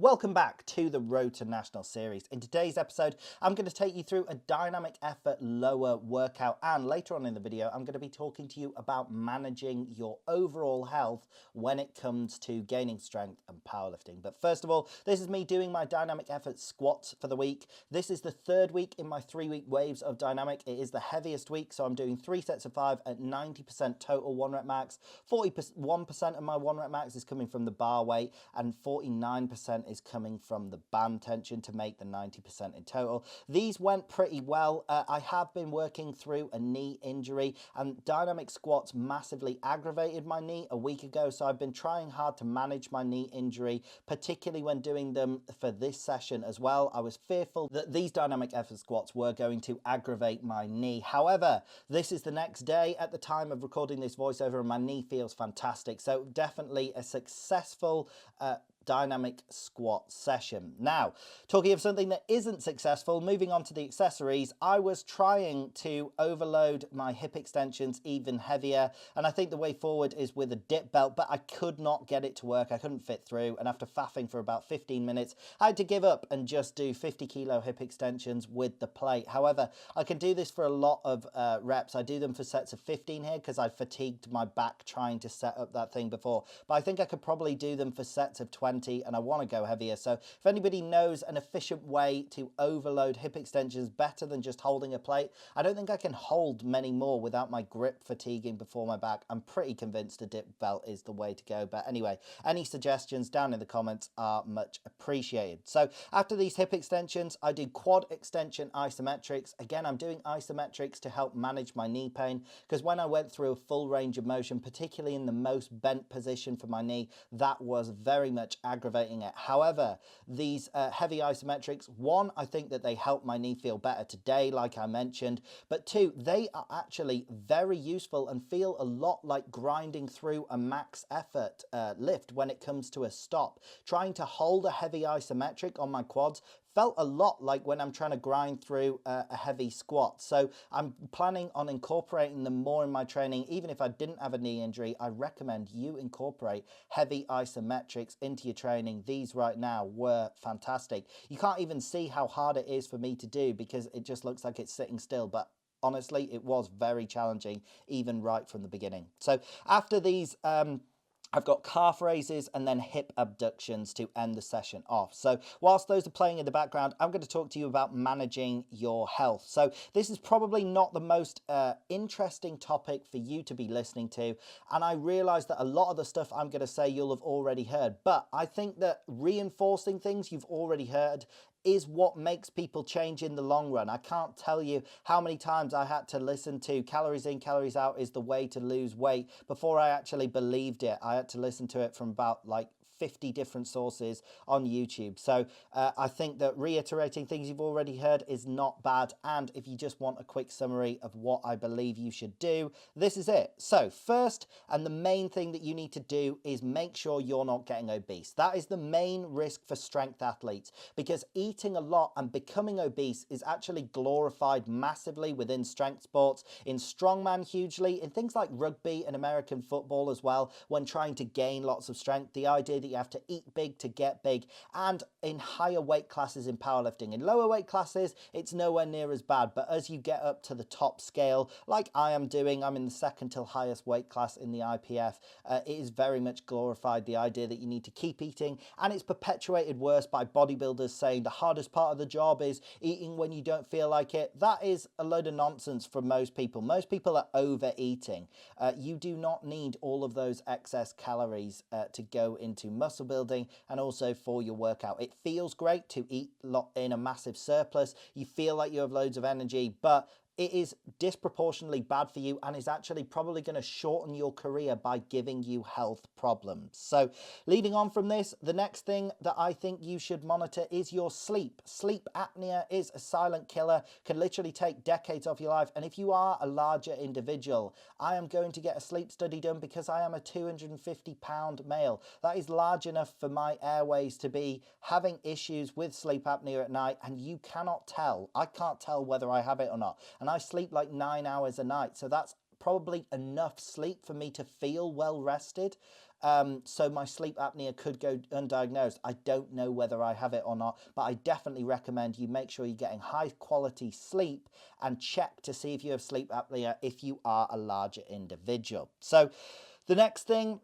Welcome back to the Road to National series. In today's episode, I'm going to take you through a dynamic effort lower workout, and later on in the video, I'm going to be talking to you about managing your overall health when it comes to gaining strength and powerlifting. But first of all, this is me doing my dynamic effort squats for the week. This is the third week in my 3-week waves of dynamic. It is the heaviest week, so I'm doing 3 sets of 5 at 90% total 1 rep max. 41% of my 1 rep max is coming from the bar weight, and 49% is coming from the band tension to make the 90% in total. These went pretty well. I have been working through a knee injury, and dynamic squats massively aggravated my knee a week ago, so I've been trying hard to manage my knee injury, particularly when doing them for this session as well. I was fearful that these dynamic effort squats were going to aggravate my knee. However, this is the next day at the time of recording this voiceover and my knee feels fantastic. So definitely a successful dynamic squat session. Now, talking of something that isn't successful, moving on to the accessories, I was trying to overload my hip extensions even heavier, and I think the way forward is with a dip belt, but I could not get it to work. I couldn't fit through, and after faffing for about 15 minutes, I had to give up and just do 50 kilo hip extensions with the plate. However, I can do this for a lot of reps. I do them for sets of 15 here because I fatigued my back trying to set up that thing before, but I think I could probably do them for sets of 20, and I want to go heavier. So if anybody knows an efficient way to overload hip extensions better than just holding a plate, I don't think I can hold many more without my grip fatiguing before my back. I'm pretty convinced a dip belt is the way to go. But anyway, any suggestions down in the comments are much appreciated. So after these hip extensions, I do quad extension isometrics. Again, I'm doing isometrics to help manage my knee pain, because when I went through a full range of motion, particularly in the most bent position for my knee, that was very much aggravating it. However, these heavy isometrics, one, I think that they help my knee feel better today, like I mentioned, but two, they are actually very useful and feel a lot like grinding through a max effort lift when it comes to a stop. Trying to hold a heavy isometric on my quads felt a lot like when I'm trying to grind through a heavy squat. So I'm planning on incorporating them more in my training. Even if I didn't have a knee injury, I recommend you incorporate heavy isometrics into your training. These right now were fantastic. You can't even see how hard it is for me to do because it just looks like it's sitting still, but honestly, it was very challenging even right from the beginning. So after these, I've got calf raises and then hip abductions to end the session off. So whilst those are playing in the background, I'm going to talk to you about managing your health. So this is probably not the most interesting topic for you to be listening to. And I realize that a lot of the stuff I'm going to say you'll have already heard. But I think that reinforcing things you've already heard is what makes people change in the long run. I can't tell you how many times I had to listen to calories in, calories out is the way to lose weight before I actually believed it. I had to listen to it from about like 50 different sources on YouTube. So I think that reiterating things you've already heard is not bad. And if you just want a quick summary of what I believe you should do, this is it. So first, and the main thing that you need to do is make sure you're not getting obese. That is the main risk for strength athletes, because eating a lot and becoming obese is actually glorified massively within strength sports, in strongman hugely, in things like rugby and American football as well. When trying to gain lots of strength, the idea that you have to eat big to get big, and in higher weight classes in powerlifting. In lower weight classes, it's nowhere near as bad, but as you get up to the top scale, like I am doing, I'm in the second till highest weight class in the IPF, it is very much glorified, the idea that you need to keep eating, and it's perpetuated worse by bodybuilders saying the hardest part of the job is eating when you don't feel like it. That is a load of nonsense for most people. Most people are overeating. You do not need all of those excess calories to go into muscle building and also for your workout. It feels great to eat in a massive surplus. You feel like you have loads of energy, but it is disproportionately bad for you and is actually probably going to shorten your career by giving you health problems. So leading on from this, the next thing that I think you should monitor is your sleep. Sleep apnea is a silent killer, can literally take decades of your life. And if you are a larger individual, I am going to get a sleep study done because I am a 250-pound male. That is large enough for my airways to be having issues with sleep apnea at night, and you cannot tell. I can't tell whether I have it or not. And I sleep like 9 hours a night, so that's probably enough sleep for me to feel well rested. so my sleep apnea could go undiagnosed. I don't know whether I have it or not, but I definitely recommend you make sure you're getting high quality sleep and check to see if you have sleep apnea if you are a larger individual. So the next thing,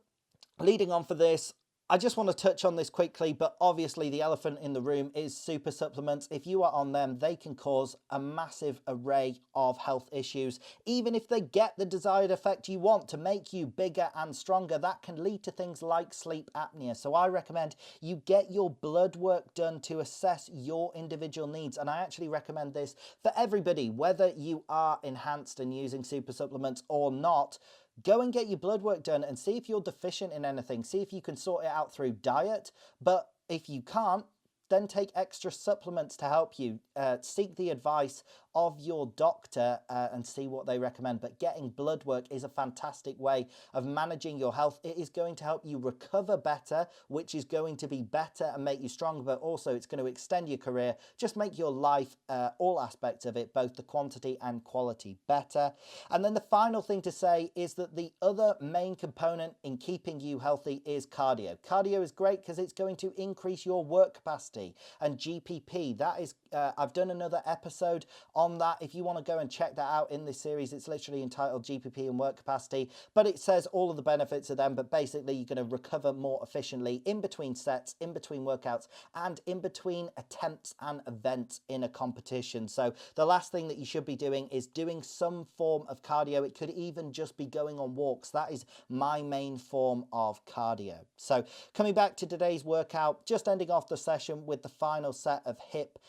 leading on for this, I just want to touch on this quickly, but obviously the elephant in the room is super supplements. If you are on them, they can cause a massive array of health issues. Even if they get the desired effect you want to make you bigger and stronger, that can lead to things like sleep apnea. So I recommend you get your blood work done to assess your individual needs. And I actually recommend this for everybody, whether you are enhanced and using super supplements or not. Go and get your blood work done and see if you're deficient in anything. See if you can sort it out through diet. But if you can't, then take extra supplements to help you. Seek the advice of your doctor and see what they recommend. But getting blood work is a fantastic way of managing your health. It is going to help you recover better, which is going to be better and make you stronger, but also it's going to extend your career, just make your life, all aspects of it, both the quantity and quality, better. And then the final thing to say is that the other main component in keeping you healthy is cardio. Cardio is great because it's going to increase your work capacity and GPP. That is, I've done another episode on that. If you want to go and check that out in this series, it's literally entitled GPP and work capacity, but it says all of the benefits of them. But basically you're going to recover more efficiently in between sets, in between workouts, and in between attempts and events in a competition. So the last thing that you should be doing is doing some form of cardio. It could even just be going on walks. That is my main form of cardio. So coming back to today's workout, just ending off the session with the final set of hip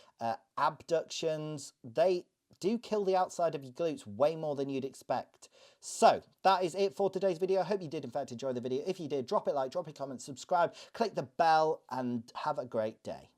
abductions. They do kill the outside of your glutes way more than you'd expect. So that is it for today's video. I hope you did in fact enjoy the video. If you did, drop it like, drop a comment, subscribe, click the bell, and have a great day.